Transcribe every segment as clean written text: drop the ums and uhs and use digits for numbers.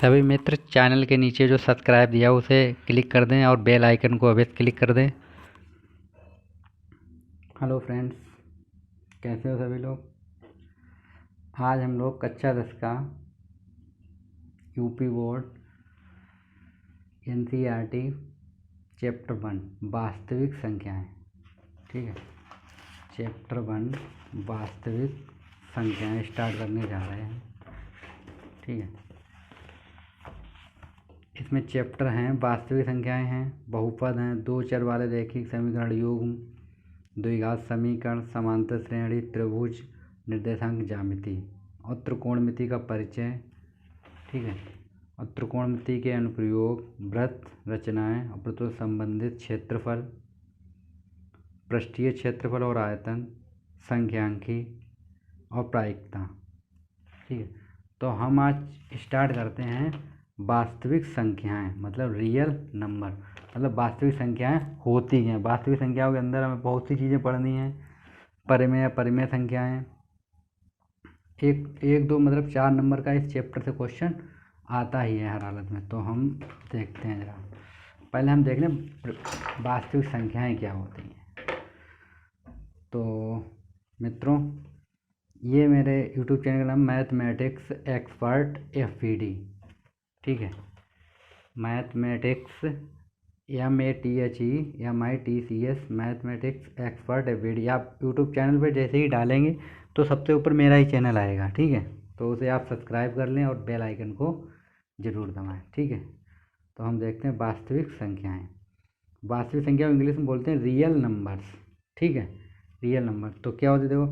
सभी मित्र चैनल के नीचे जो सब्सक्राइब दिया उसे क्लिक कर दें और बेल आइकन को अवश्य क्लिक कर दें। हेलो फ्रेंड्स, कैसे हो सभी लोग। आज हम लोग कक्षा 10 का यूपी बोर्ड एनसीईआरटी चैप्टर 1 वास्तविक संख्याएं, ठीक है। चैप्टर 1 वास्तविक संख्याएं स्टार्ट करने जा रहे हैं, ठीक है। इसमें चैप्टर हैं वास्तविक संख्याएं हैं, बहुपद हैं, दो चर वाले रैखिक समीकरण, युग्म, द्विघात समीकरण, समांतर श्रेणी, त्रिभुज, निर्देशांक ज्यामिति और त्रिकोणमिति का परिचय, ठीक है। और त्रिकोणमिति के अनुप्रयोग, वृत्त, रचनाएं और वृत्तों से संबंधित क्षेत्रफल, पृष्ठीय क्षेत्रफल और आयतन, संख्यांकी और प्रायिकता, ठीक है। तो हम आज स्टार्ट करते हैं वास्तविक संख्याएं, मतलब रियल नंबर, मतलब वास्तविक संख्याएं होती हैं। वास्तविक संख्याओं के अंदर हमें बहुत सी चीज़ें पढ़नी हैं। परिमेय, अपरिमेय संख्याएं, एक दो मतलब 4 नंबर का इस चैप्टर से क्वेश्चन आता ही है हर हालत में। तो हम देखते हैं जरा, पहले हम देख लें वास्तविक संख्याएं क्या होती हैं। तो मित्रों, ये मेरे यूट्यूब चैनल का नाम मैथमेटिक्स एक्सपर्ट FPD, ठीक है। Mathematics MATHEMITCS mathematics expert FPD। आप यूट्यूब चैनल पर जैसे ही डालेंगे तो सबसे ऊपर मेरा ही चैनल आएगा, ठीक है। तो उसे आप सब्सक्राइब कर लें और बेल आइकन को ज़रूर दबाएं, ठीक है। तो हम देखते हैं वास्तविक संख्याएं। वास्तविक संख्या इंग्लिश में बोलते हैं रियल नंबर्स, ठीक है। रियल नंबर तो क्या होते, देखो,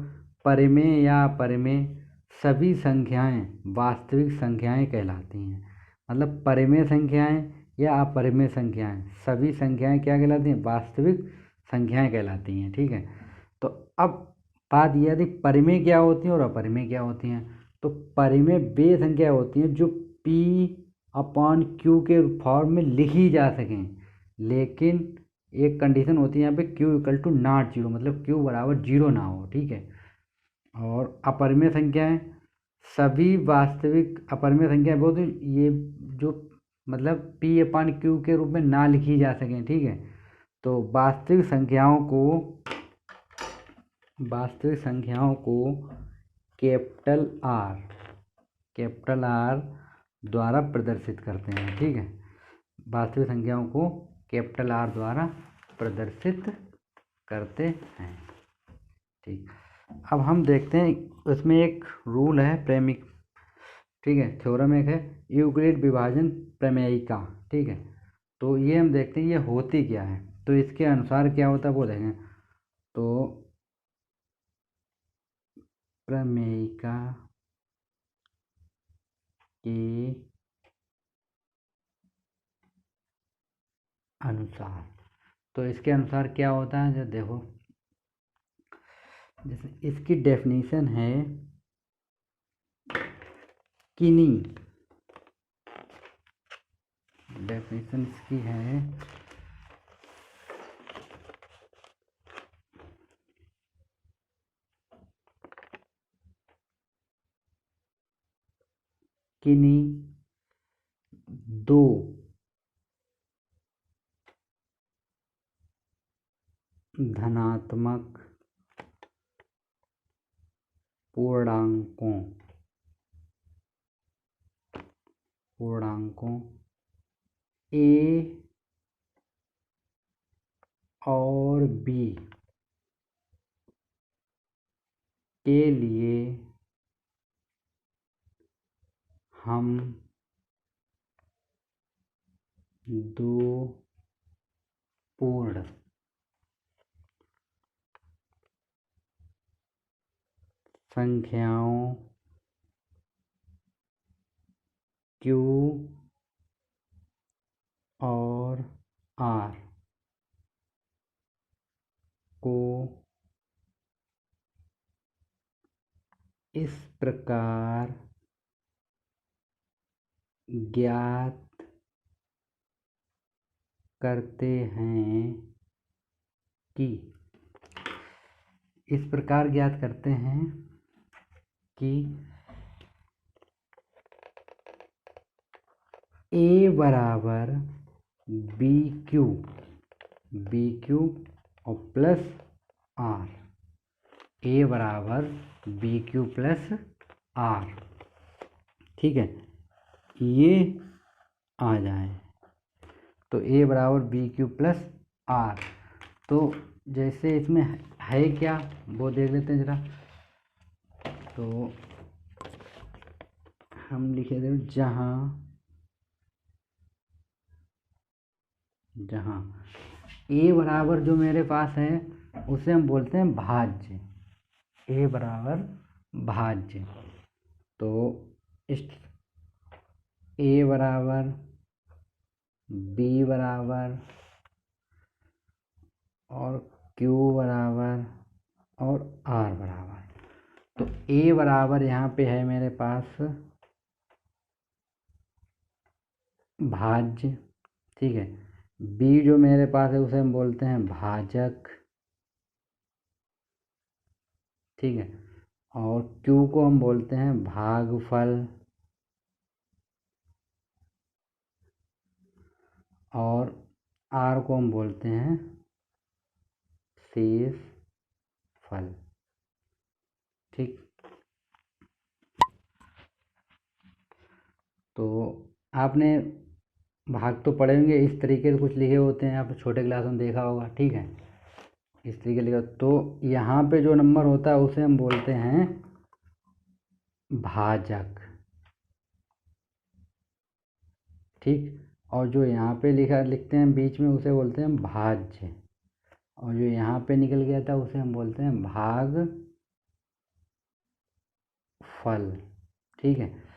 परिमेय या अपरिमेय सभी संख्याएं वास्तविक संख्याएं कहलाती हैं। मतलब परिमेय संख्याएं या अपरिमेय संख्याएं, सभी संख्याएं क्या कहलाती हैं, वास्तविक संख्याएं कहलाती हैं, ठीक है। तो अब बात यह थी परिमेय क्या होती हैं और अपरिमेय क्या होती हैं। तो परिमेय वे संख्या होती हैं जो P/Q के फॉर्म में लिखी जा सकें, लेकिन एक कंडीशन होती है यहाँ पे Q=0, मतलब Q बराबर 0 ना हो, ठीक है। और अपरिमेय संख्याएं, सभी वास्तविक अपरिमेय संख्याएं वो तो ये जो मतलब P/Q के रूप में ना लिखी जा सकें, ठीक है। तो वास्तविक संख्याओं को कैपिटल R द्वारा प्रदर्शित करते हैं, ठीक है। वास्तविक संख्याओं को कैपिटल R द्वारा प्रदर्शित करते हैं, ठीक। अब हम देखते हैं, उसमें एक रूल है प्रेमिक, ठीक है, थ्योरम एक है यूक्लिड विभाजन प्रमेयिका, ठीक है। तो ये हम देखते हैं ये होती क्या है। तो इसके अनुसार क्या होता है वो देखें। तो प्रमेयिका के अनुसार, तो इसके अनुसार क्या होता है, जो देखो, जैसे इसकी डेफिनेशन है किनी, डेफिनेशन इसकी है किनी दो धनात्मक पूर्णांकों A और B के लिए हम दो पूर्ण संख्याओं Q और R को इस प्रकार ज्ञात करते हैं कि, इस प्रकार ज्ञात करते हैं कि ए बराबर बी क्यू, बी क्यू और प्लस आर, ए बराबर बी क्यू प्लस आर, ठीक है, ये आ जाए तो ए बराबर बी क्यू प्लस आर। तो जैसे इसमें है क्या वो देख लेते हैं ज़रा। तो हम लिखे थे जहाँ ए बराबर जो मेरे पास है उसे हम बोलते हैं भाज्य, ए बराबर भाज्य। तो इस ए बराबर बी बराबर और क्यू बराबर और आर बराबर। तो ए बराबर यहाँ पे है मेरे पास भाज्य, ठीक है, बी जो मेरे पास है उसे हम बोलते हैं भाजक, ठीक है, और क्यू को हम बोलते हैं भागफल और आर को हम बोलते हैं शेष फल, ठीक। तो आपने भाग तो पढ़े होंगे, इस तरीके से कुछ लिखे होते हैं, आप छोटे क्लास में देखा होगा, ठीक है, इस तरीके लिखा। तो यहाँ पे जो नंबर होता है उसे हम बोलते हैं भाजक, ठीक, और जो यहाँ पे लिखते हैं बीच में उसे बोलते हैं भाज्य, और जो यहाँ पे निकल गया था उसे हम बोलते हैं भाग फल, ठीक है।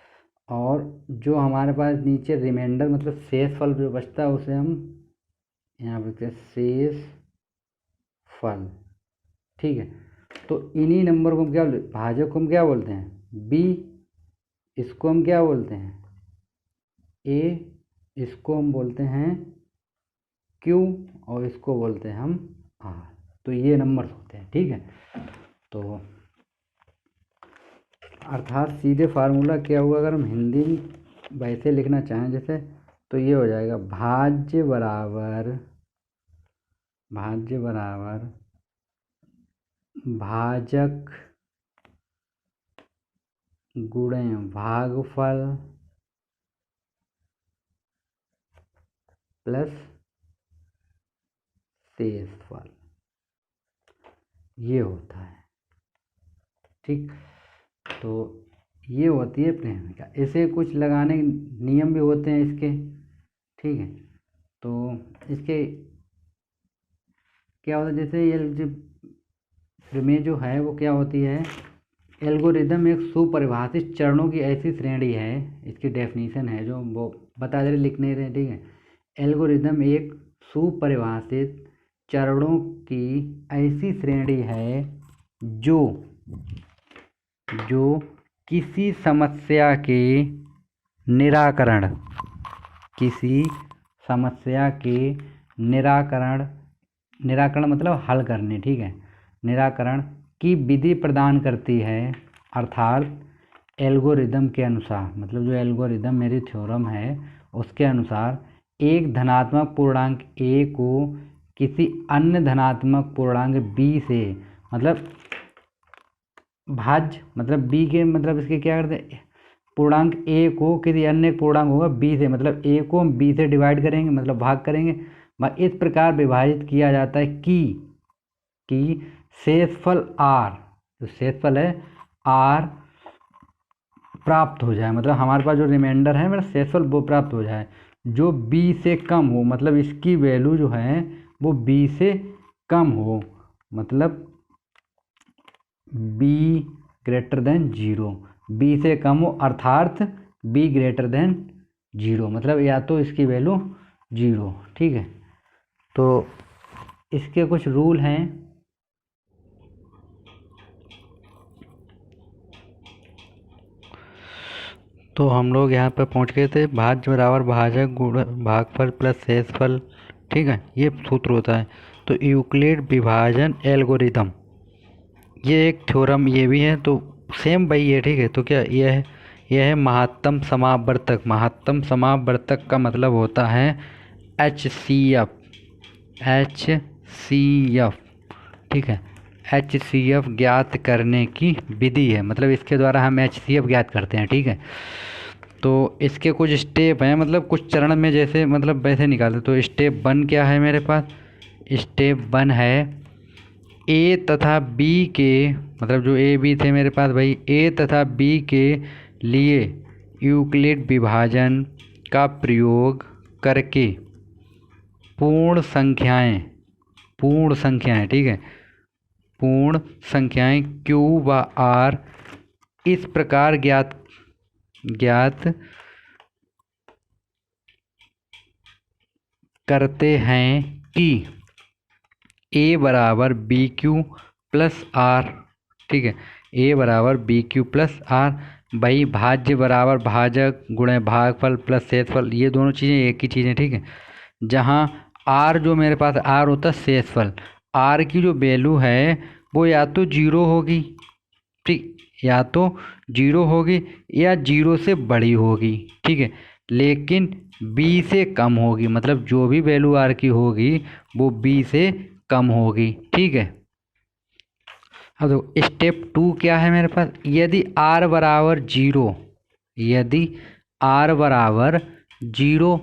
और जो हमारे पास नीचे रिमाइंडर मतलब शेष फल जो बचता है उसे हम यहाँ पे लिखते हैं शेष फल, ठीक है। तो इन्हीं नंबर को हम क्या भाजक को हम क्या बोलते हैं बी, इसको हम क्या बोलते हैं ए, इसको हम बोलते हैं क्यू और इसको बोलते हैं हम आर। तो ये नंबर होते हैं, ठीक है। तो अर्थात सीधे फार्मूला क्या हुआ, अगर हम हिंदी में वैसे लिखना चाहें जैसे, तो ये हो जाएगा भाज्य बराबर भाजक गुणे भागफल प्लस शेषफल, ये होता है, ठीक। तो ये होती है प्रेरणिका। इसे कुछ लगाने नियम भी होते हैं इसके, ठीक है। तो इसके क्या होता है, जैसे ये में जो है वो क्या होती है, एल्गोरिदम एक सुपरिभाषित चरणों की ऐसी श्रेणी है, इसकी डेफिनेशन है जो वो बता दे रहे, लिख नहीं रहे, ठीक है। एल्गोरिदम एक सुपरिभाषित चरणों की ऐसी श्रेणी है जो किसी समस्या के निराकरण मतलब हल करने, ठीक है, निराकरण की विधि प्रदान करती है। अर्थात एल्गोरिदम के अनुसार, मतलब जो एल्गोरिदम मेरी थ्योरम है उसके अनुसार एक धनात्मक पूर्णांक ए को किसी अन्य धनात्मक पूर्णांक बी से, मतलब भाज्य मतलब बी के, मतलब इसके क्या करते हैं, पूर्णांक ए को किसी अन्य पूर्णांक होगा बी से, मतलब ए को हम बी से डिवाइड करेंगे, मतलब भाग करेंगे, इस प्रकार विभाजित किया जाता है कि शेषफल आर, जो शेषफल है आर प्राप्त हो जाए, मतलब हमारे पास जो रिमाइंडर है मेरा शेषफल वो प्राप्त हो जाए जो बी से कम हो, मतलब इसकी वैल्यू जो है वो बी से कम हो, मतलब बी ग्रेटर देन 0, बी से कम हो, अर्थात बी ग्रेटर देन 0, मतलब या तो इसकी वैल्यू 0, ठीक है। तो इसके कुछ रूल हैं। तो हम लोग यहाँ पर पहुँच गए थे, भाज्य बराबर भाजक गुण भागफल प्लस शेषफल, ठीक है, ये सूत्र होता है। तो यूक्लिड विभाजन एल्गोरिदम, ये एक थ्योरम ये भी है, तो सेम वही है, ठीक है। तो क्या ये है, यह है महत्तम समावर्तक। महत्तम समावर्तक का मतलब होता है HCF। HCF, ठीक है। HCF ज्ञात करने की विधि है, मतलब इसके द्वारा हम HCF ज्ञात करते हैं, ठीक है। तो इसके कुछ स्टेप हैं, मतलब कुछ चरण में जैसे मतलब वैसे निकालते। तो स्टेप 1 क्या है मेरे पास? स्टेप 1 है ए तथा बी के, मतलब जो ए बी थे मेरे पास भाई, ए तथा बी के लिए यूक्लिड विभाजन का प्रयोग करके पूर्ण संख्याएं, ठीक है, पूर्ण संख्याएं Q व R इस प्रकार ज्ञात करते हैं कि A बराबर बी क्यू प्लस आर, ठीक है। A बराबर बी क्यू प्लस आर। भाई भाज्य बराबर भाजक गुणे भागफल प्लस शेषफल, ये दोनों चीज़ें एक ही चीज़ें, ठीक है। जहाँ R जो मेरे पास R होता है शेषफल, R की जो वैल्यू है वो या तो 0 होगी, ठीक, या तो 0 होगी या 0 से बड़ी होगी, ठीक है, लेकिन B से कम होगी। मतलब जो भी वैल्यू R की होगी वो B से कम होगी, ठीक है। अब देखो स्टेप 2 क्या है मेरे पास? यदि R बराबर 0, यदि R बराबर 0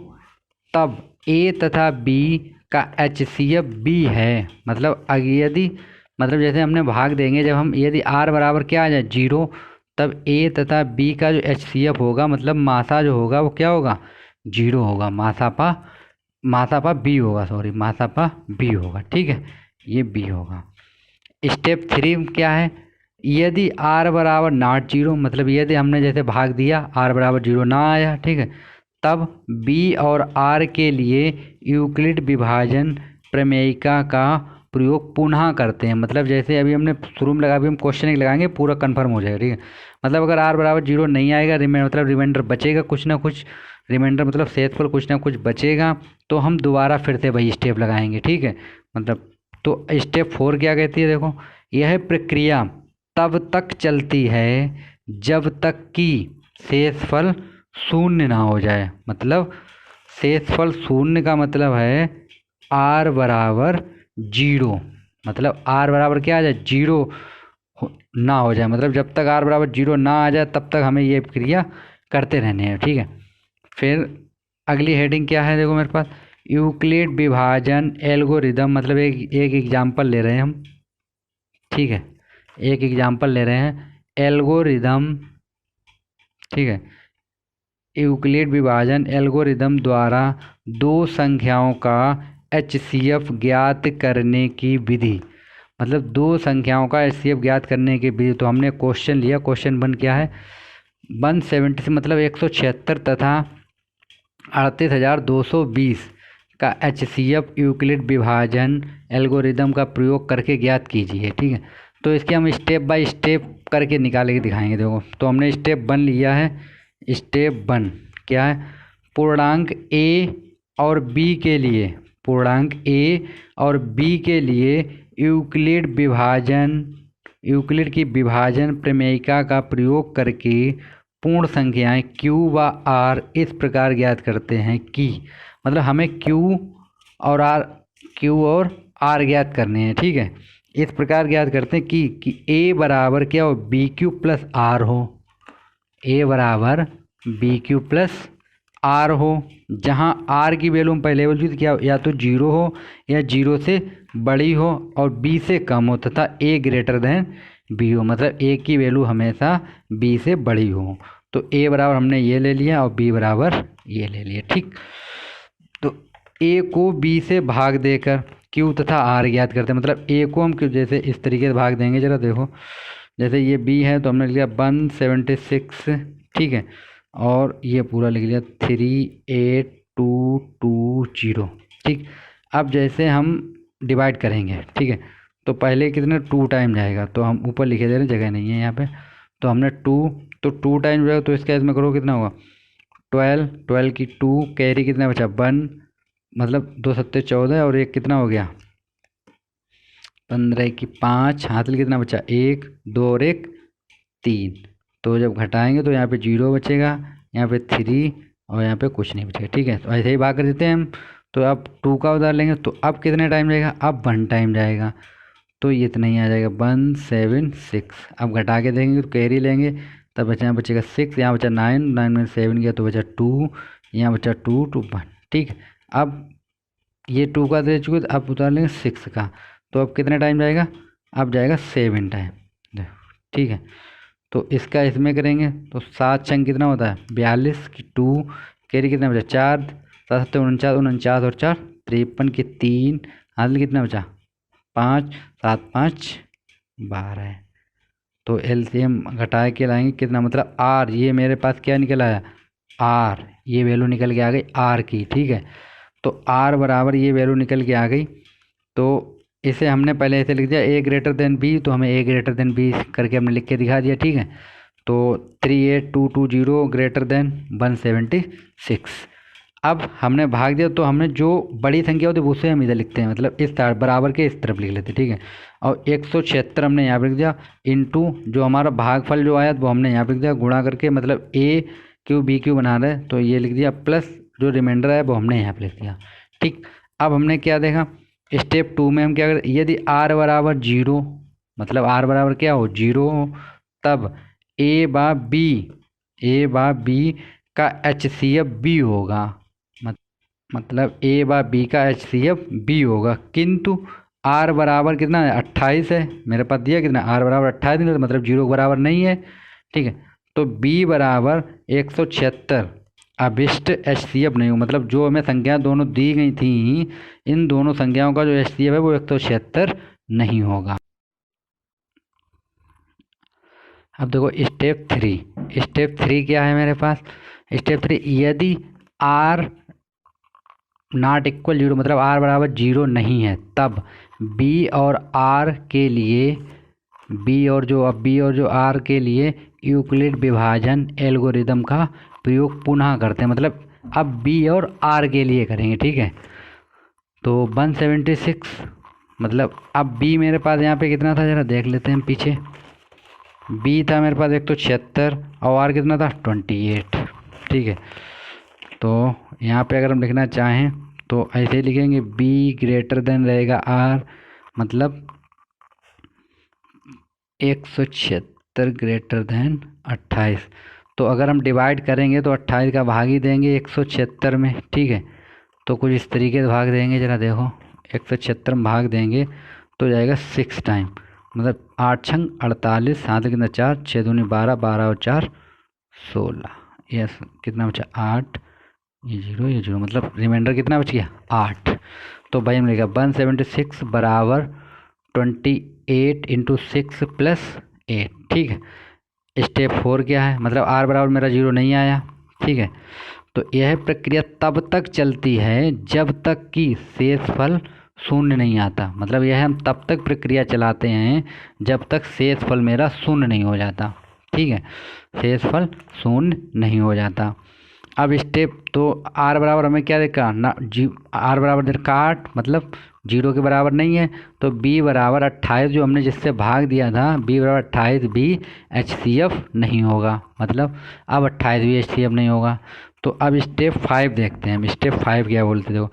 तब A तथा B का HCF B है। मतलब यदि, मतलब जैसे हमने भाग देंगे, जब हम यदि R बराबर क्या आ जाए 0, तब A तथा B का जो HCF होगा, मतलब मासा जो होगा वो क्या होगा? 0 होगा। मासापा B होगा, सॉरी, मासापा B होगा, ठीक है, ये B होगा। स्टेप 3 क्या है? यदि R बराबर नॉट 0, मतलब यदि हमने जैसे भाग दिया R बराबर 0 ना आया, ठीक है, तब B और R के लिए यूक्लिड विभाजन प्रमेयिका का प्रयोग पुनः करते हैं। मतलब जैसे अभी हमने शुरू में लगा, अभी हम क्वेश्चन लगाएंगे, पूरा कंफर्म हो जाएगा, ठीक है। मतलब अगर R बराबर 0 नहीं आएगा, मतलब रिमाइंडर बचेगा कुछ ना कुछ, रिमाइंडर मतलब शेषफल कुछ ना कुछ बचेगा, तो हम दोबारा फिर से वही स्टेप लगाएंगे, ठीक है। मतलब तो स्टेप 4 क्या कहती है? देखो, यह प्रक्रिया तब तक चलती है जब तक कि शेषफल शून्य ना हो जाए। मतलब शेषफल शून्य का मतलब है R बराबर 0, मतलब R बराबर क्या आ जाए? 0 ना हो जाए। मतलब जब तक R बराबर 0 ना आ जाए तब तक हमें ये प्रक्रिया करते रहने हैं, ठीक है। फिर अगली हेडिंग क्या है? देखो मेरे पास यूक्लिड विभाजन एल्गोरिदम, मतलब एक एग्जाम्पल ले रहे हैं हम, ठीक है, एक एग्जाम्पल ले रहे हैं एल्गोरिदम, ठीक है। यूक्लिड विभाजन एल्गोरिदम द्वारा दो संख्याओं का HCF ज्ञात करने की विधि। मतलब दो संख्याओं का HCF ज्ञात करने की विधि। तो हमने क्वेश्चन लिया, क्वेश्चन 1 क्या है? 170 मतलब 176 तथा 38,220 का HCF यूक्लिड विभाजन एल्गोरिदम का प्रयोग करके ज्ञात कीजिए, ठीक है। तो इसके हम स्टेप बाय स्टेप करके निकाल के दिखाएंगे। देखो, तो हमने स्टेप 1 लिया है। स्टेप 1 क्या है? पूर्णांक A और B के लिए, पूर्णांक A और B के लिए यूक्लिड की विभाजन प्रमेयिका का प्रयोग करके पूर्ण संख्याएं Q व R इस प्रकार ज्ञात करते हैं कि, मतलब हमें Q और R ज्ञात करने हैं, ठीक है। इस प्रकार ज्ञात करते हैं कि A बराबर क्या हो? बी क्यू प्लस आर हो। A बराबर बी क्यू प्लस आर हो, जहाँ R की वैल्यू हम पहले बोल चुके क्या, या तो 0 हो या 0 से बड़ी हो और B से कम हो तथा A ग्रेटर देन B हो। मतलब A की वैल्यू हमेशा B से बड़ी हो। तो A बराबर हमने ये ले लिया और B बराबर ये ले लिया, ठीक। तो A को B से भाग देकर Q तथा R ज्ञात करते हैं। मतलब A को हम जैसे इस तरीके से भाग देंगे, जरा देखो, जैसे ये B है तो हमने लिया 176, ठीक है, और ये पूरा लिख लिया 38220, ठीक। अब जैसे हम डिवाइड करेंगे, ठीक है, तो पहले कितने 2 टाइम जाएगा, तो हम ऊपर लिखे दे रहे हैं, जगह नहीं है यहाँ पे, तो हमने 2, तो 2 टाइम जाएगा, तो इसका इसमें करो कितना होगा 12 की 2 कैरी कितना बचा 1, मतलब 2 सत्ते 14 और एक कितना हो गया 15 की 5, हाथ कितना बचा 1 2 और 1 3, तो जब घटाएंगे तो यहाँ पे 0 बचेगा, यहाँ पे 3 और यहाँ पे कुछ नहीं बचेगा। ठीक है, तो ऐसे ही भाग कर देते हैं हम। तो अब 2 का उधार लेंगे तो अब कितने टाइम जाएगा, अब 1 टाइम जाएगा, तो ये इतना ही आ जाएगा 176। अब घटा के देंगे तो कैरी लेंगे, तब यहाँ बचेगा 6, यहाँ बचा 9, 9 में 7 गया तो बचा 2, यहाँ बचा 2 to 1। ठीक, अब ये 2 का दे चुके, तो अब उतार लेंगे 6 का, तो अब कितने टाइम जाएगा, अब जाएगा 7 टाइम। ठीक है, तो इसका इसमें करेंगे तो 7 छंग कितना होता है 42 की 2, कैरी कितना बचा 4, 7 7 49, 49 और 4 53 की 3, हाथ कितना बचा 5, 7 5 12 है। तो एलसीएम घटा के लाएंगे कितना, मतलब आर, ये मेरे पास क्या निकल आया आर, ये वैल्यू निकल के आ गई आर की। ठीक है, तो आर बराबर ये वैल्यू निकल के आ गई, तो इसे हमने पहले ऐसे लिख दिया ए ग्रेटर देन बी, तो हमें ए ग्रेटर देन बी करके हमने लिख के दिखा दिया। ठीक है, तो 38220 ग्रेटर देन 176। अब हमने भाग दिया, तो हमने जो बड़ी संख्या होती है उसे हम इधर लिखते हैं, मतलब इस बराबर के इस तरफ लिख लेते हैं। ठीक है, और 176 हमने यहाँ पर लिख दिया, इंटू जो हमारा भागफल जो आया वो हमने यहाँ पर लिख दिया गुणा करके, मतलब ए क्यू बी क्यू बना रहे तो ये लिख दिया, प्लस जो रिमाइंडर है वो हमने यहाँ पर लिख दिया। ठीक, अब हमने क्या देखा, स्टेप 2 में हम क्या करें, यदि r बराबर 0, मतलब r बराबर क्या हो 0 हो, तब a बा b का HCF b होगा, मतलब a बा b का HCF b होगा। किंतु r बराबर कितना है 28 है, मेरे पास दिया कितना r बराबर 28 नहीं, मतलब 0 के बराबर नहीं है। ठीक है, तो b बराबर 176 अभिष्ट HCF नहीं हो, मतलब जो हमें संख्या दोनों दी गई थी, इन दोनों संख्याओं का जो HCF है वो 176 नहीं होगा। अब देखो स्टेप 3 क्या है मेरे पास, स्टेप 3 यदि r नॉट इक्वल 0, मतलब r बराबर 0 नहीं है, तब b और r के लिए b और जो r के लिए यूक्लिड विभाजन एल्गोरिदम का प्रयोग पुनः करते हैं, मतलब अब b और r के लिए करेंगे। ठीक है, तो 176, मतलब अब b मेरे पास यहाँ पे कितना था जरा देख लेते हैं पीछे, b था मेरे पास 176 और r कितना था 28। ठीक है, तो यहाँ पे अगर हम लिखना चाहें तो ऐसे लिखेंगे b ग्रेटर देन रहेगा r, मतलब 176 ग्रेटर देन 28। तो अगर हम डिवाइड करेंगे तो 28 का भाग ही देंगे 176 में। ठीक है, तो कुछ इस तरीके से भाग देंगे, जरा देखो 176 में भाग देंगे तो जाएगा 6 टाइम, मतलब 8 छंग 48, हाथ कितना 4, 6 दूनी 12, 12 और 4 16, यस कितना बचा 8, ये 0, मतलब रिमाइंडर कितना बच गया 8। तो भाई हम लिखा 176 बराबर 28 इंटू 6 प्लस 8। ठीक है, स्टेप 4 क्या है, मतलब r बराबर मेरा 0 नहीं आया। ठीक है, तो यह प्रक्रिया तब तक चलती है जब तक कि शेषफल शून्य नहीं आता, मतलब यह हम तब तक प्रक्रिया चलाते हैं जब तक शेषफल मेरा शून्य नहीं हो जाता। ठीक है, शेषफल शून्य नहीं हो जाता। अब स्टेप तो r बराबर हमें क्या देखा ना, r बराबर देखा 8, मतलब 0 के बराबर नहीं है, तो b बराबर 28 जो हमने जिससे भाग दिया था b बराबर 28 भी HCF नहीं होगा, मतलब अब 28 भी HCF नहीं होगा। तो अब स्टेप 5 देखते हैं हम, स्टेप 5 क्या बोलते थे,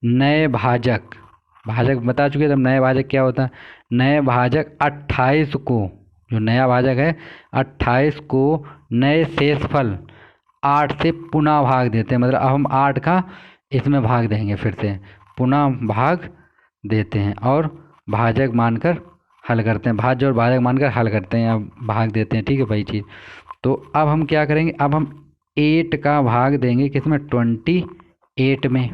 नए भाजक बता चुके थे, नए भाजक क्या होता है, नए भाजक 28 को, जो नया भाजक है 28 को नए शेषफल 8 से पुनः भाग देते हैं, मतलब अब हम 8 का इसमें भाग देंगे, फिर से पुनः भाग देते हैं और भाजक मानकर हल करते हैं, भाज्य और भाजक मानकर हल करते हैं, अब भाग देते हैं। ठीक है भाई चीज़, तो अब हम क्या करेंगे, अब हम 8 का भाग देंगे किसमें 28 में।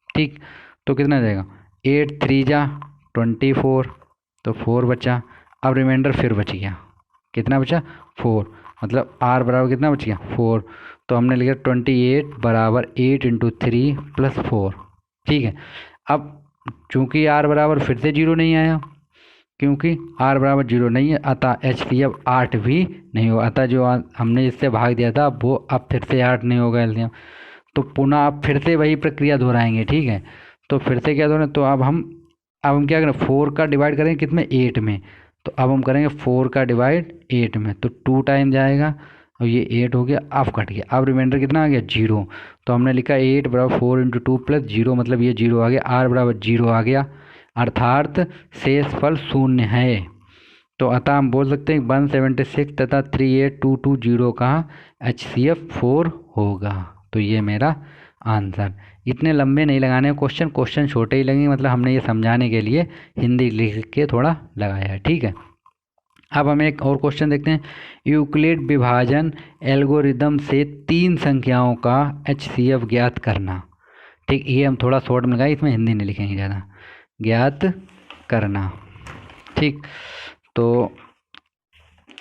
ठीक, तो कितना जाएगा 8 3 जा 24, तो 4 बचा। अब रिमाइंडर फिर बच गया, कितना बचा 4, मतलब r बराबर कितना बच गया 4। तो हमने लिखा 28 बराबर 8 इंटू 3 प्लस 4। ठीक है, अब चूँकि r बराबर फिर से 0 नहीं आया, क्योंकि r बराबर 0 नहीं है, अतः HCF 8 भी नहीं होगा, अतः जो हमने इससे भाग दिया था वो अब फिर से 8 नहीं होगा LCM। तो पुनः आप फिर से वही प्रक्रिया दोहराएंगे। ठीक है, तो फिर से क्या दोहराएं, तो अब हम क्या करें 4 का डिवाइड करें कितने 8 में, तो अब हम करेंगे 4 का डिवाइड 8 में, तो 2 टाइम जाएगा और ये 8 हो गया, अब कट गया, अब रिमाइंडर कितना आ गया 0। तो हमने लिखा 8 बराबर 4 इंटू 2 प्लस 0, मतलब ये 0 आ गया, r बराबर 0 आ गया, अर्थात शेषफल शून्य है। तो अतः हम बोल सकते हैं 176 तथा 38220 का HCF 4 होगा। तो ये मेरा आंसर। इतने लंबे नहीं लगाने क्वेश्चन छोटे ही लगेंगे, मतलब हमने ये समझाने के लिए हिंदी लिख के थोड़ा लगाया है, ठीक है। अब हम एक और क्वेश्चन देखते हैं। यूक्लिड विभाजन एल्गोरिदम से 3 संख्याओं का HCF ज्ञात करना। ठीक, ये हम थोड़ा शॉर्ट में लगाए, इसमें हिंदी नहीं लिखेंगे ज़्यादा, ज्ञात करना। ठीक, तो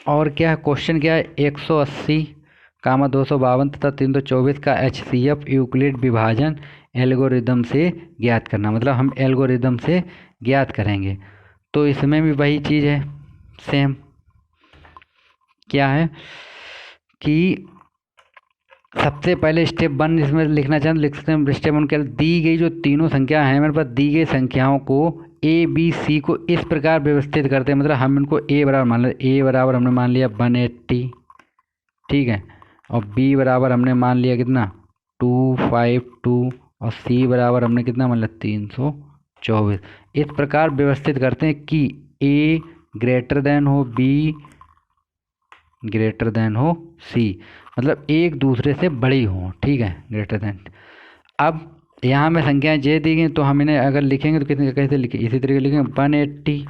और क्या है क्वेश्चन, क्या है 180, 252 तथा 324 का HCF यूक्लिड विभाजन एल्गोरिदम से ज्ञात करना, मतलब हम एल्गोरिदम से ज्ञात करेंगे। तो इसमें भी वही चीज़ है, सेम। क्या है कि सबसे पहले स्टेप 1 इसमें लिखना चाहें तो लिख सकते हैं। स्टेप 1 क्या, दी गई जो तीनों संख्या हैं मेरे पास, दी गई संख्याओं को ABC को इस प्रकार व्यवस्थित करते हैं, मतलब हम इनको A बराबर मान लिया, A बराबर हमने मान लिया 180, ठीक है, और B बराबर हमने मान लिया कितना 252, और C बराबर हमने कितना मान लिया 324। इस प्रकार व्यवस्थित करते हैं कि A ग्रेटर देन हो B ग्रेटर देन हो C, मतलब एक दूसरे से बड़ी हो, ठीक है, ग्रेटर देन। अब यहाँ में संख्याएं जे दी गई, तो हम इन्हें अगर लिखेंगे तो कितने कैसे लिखें, इसी तरीके लिखेंगे 180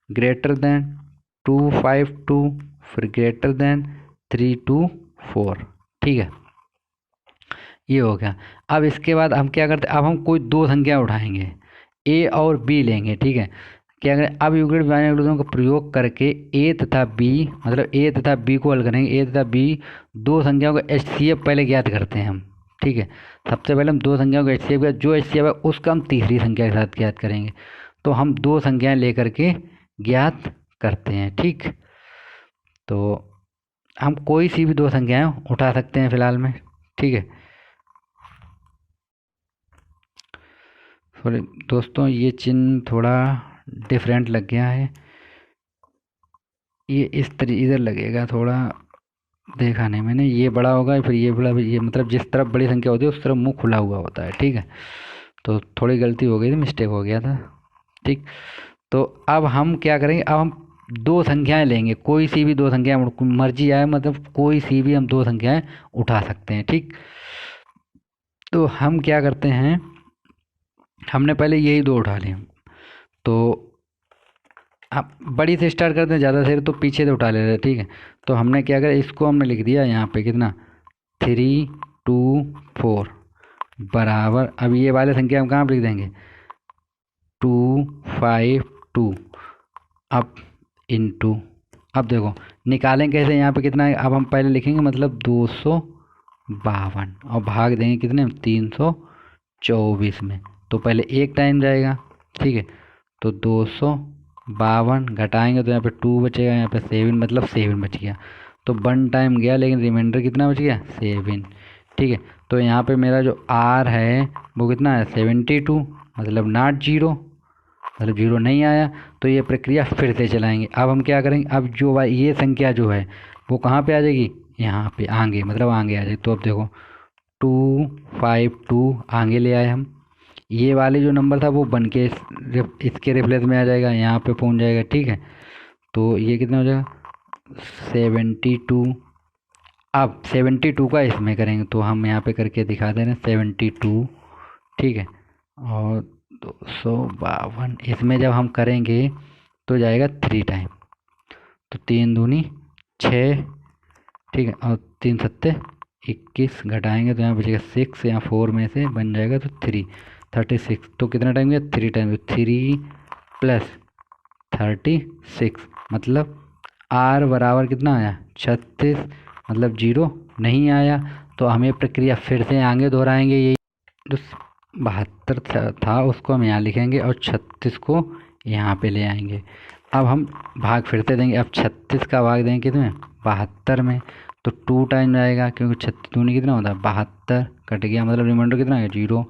ग्रेटर देन 252 फिर ग्रेटर देन 324, ठीक है, ये हो गया। अब इसके बाद हम क्या करते हैं, अब हम कोई 2 संख्या उठाएंगे, A और B लेंगे, ठीक है। क्या करें, अब यूक्लिड विभाजन एल्गोरिथम का प्रयोग करके A तथा B, मतलब A तथा B को हल करेंगे। A तथा B 2 संख्याओं का HCF पहले ज्ञात करते हैं हम, ठीक है। सबसे पहले हम 2 संख्याओं का HCF, जो HCF है उसका हम तीसरी संख्या के साथ ज्ञात करेंगे। तो हम 2 संख्याएं लेकर के ज्ञात करते हैं, ठीक। तो हम कोई सी भी 2 संख्याएं उठा सकते हैं फिलहाल में, ठीक है। सॉरी दोस्तों, ये चिन्ह थोड़ा डिफरेंट लग गया है, ये इस तरीके इधर लगेगा, थोड़ा देखा नहीं मैंने, ये बड़ा होगा फिर ये बड़ा, ये मतलब जिस तरफ बड़ी संख्या होती है उस तरफ मुंह खुला हुआ होता है, ठीक है। तो थोड़ी गलती हो गई थी, मिस्टेक हो गया था, ठीक। तो अब हम क्या करेंगे, अब हम 2 संख्याएं लेंगे, कोई सी भी 2 संख्याएं, मर्जी आए, मतलब कोई सी भी हम 2 संख्याएं उठा सकते हैं, ठीक। तो हम क्या करते हैं, हमने पहले यही 2 उठा लिए, तो आप बड़ी से स्टार्ट करते हैं, ज़्यादा से तो पीछे से उठा लेते हैं, ठीक है। तो हमने क्या करा, इसको हमने लिख दिया यहाँ पे कितना 324 बराबर, अब ये वाले संख्या हम कहाँ पर लिख देंगे 252, अब इनटू, अब देखो निकालें कैसे, यहाँ पे कितना है, अब हम पहले लिखेंगे मतलब 252 और भाग देंगे कितने 324 में, तो पहले 1 टाइम जाएगा, ठीक है। तो 252 घटाएंगे तो यहाँ पे 2 बचेगा, यहाँ पे 7, मतलब 7 बच गया। तो 1 टाइम गया, लेकिन रिमाइंडर कितना बच गया 7, ठीक है। तो यहाँ पे मेरा जो R है वो कितना है 72, मतलब नॉट 0, मतलब 0 नहीं आया। तो ये प्रक्रिया फिर से चलाएंगे। अब हम क्या करेंगे, अब जो ये संख्या जो है वो कहाँ पे आ जाएगी, यहाँ पे आगे, मतलब आगे आ जाएगी। तो अब देखो 252 आगे ले आए हम, ये वाले जो नंबर था वो बन के इसके रिप्लेस में आ जाएगा, यहाँ पे पहुँच जाएगा, ठीक है। तो ये कितना हो जाएगा 72। अब 72 का इसमें करेंगे, तो हम यहाँ पे करके दिखा दे रहे हैं 72, ठीक है। और 252 इसमें जब हम करेंगे तो जाएगा 3 टाइम, तो 3 दूनी 6, ठीक है, और 3 सत्ते 21 घटाएंगे तो यहाँ बचेगा 6, यहाँ 4 में से बन जाएगा तो 3 36। तो कितना टाइम गया 3 टाइम, 3 प्लस 36, मतलब R बराबर कितना आया 36, मतलब 0 नहीं आया। तो हमें प्रक्रिया फिर से आगे दोहराएंगे, यही जो 72 था उसको हम यहाँ लिखेंगे और 36 को यहाँ पे ले आएंगे। अब हम भाग फिर से देंगे, अब 36 का भाग देंगे कितने 72 में, तो 2 टाइम आएगा, क्योंकि 36 दूनी कितना होता है 72, कट गया, मतलब रिमाइंडर कितना आएगा 0।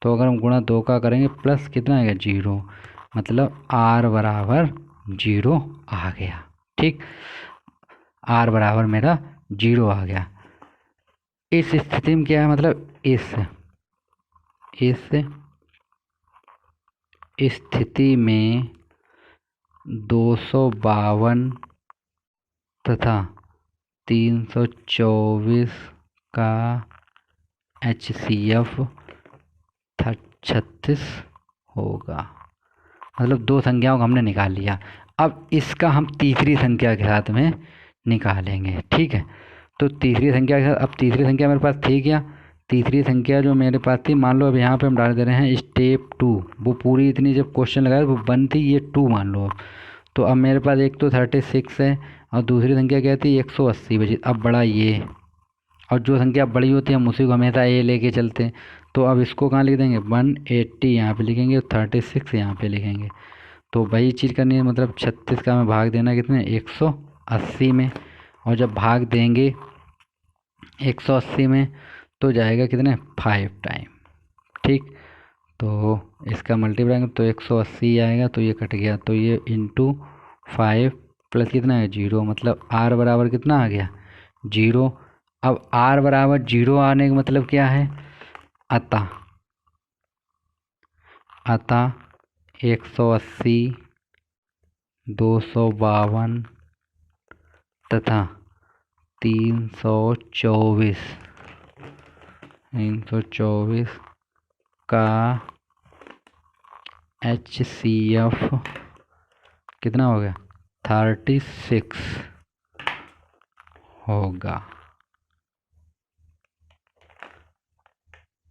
तो अगर हम गुणा 2 का करेंगे प्लस कितना आएगा 0, मतलब R बराबर 0 आ गया। ठीक, r बराबर मेरा 0 आ गया। इस स्थिति में क्या है, मतलब इस स्थिति में 252 तथा 324 का HCF 36 होगा। मतलब दो संख्याओं को हमने निकाल लिया। अब इसका हम तीसरी संख्या के साथ में निकालेंगे। ठीक है, तो तीसरी संख्या के साथ, अब तीसरी संख्या मेरे पास थी क्या, तीसरी संख्या जो मेरे पास थी, मान लो अब यहाँ पे हम डाल दे रहे हैं स्टेप 2। वो पूरी इतनी जब क्वेश्चन लगाया वो 1 थी, ये 2 मान लो। तो अब मेरे पास एक तो 36 है और दूसरी संख्या क्या थी, 180 बची। अब बड़ा ये, और जो संख्या बड़ी होती है हम उसी को हमेशा ए लेके चलते हैं। तो अब इसको कहाँ लिख देंगे, 180 यहाँ पे लिखेंगे और 36 यहाँ पे लिखेंगे। तो वही चीज़ करनी है, मतलब 36 का हमें भाग देना कितने, 180 में। और जब भाग देंगे 180 में तो जाएगा कितने, 5 टाइम। ठीक, तो इसका मल्टीप्लाई तो 180 आएगा, तो ये कट गया, तो ये इंटू 5 प्लस कितना है 0, मतलब r बराबर कितना आ गया, 0। अब r बराबर 0 आने का मतलब क्या है, अतः 180, 252 तथा 324 का HCF कितना हो गया, 36 होगा।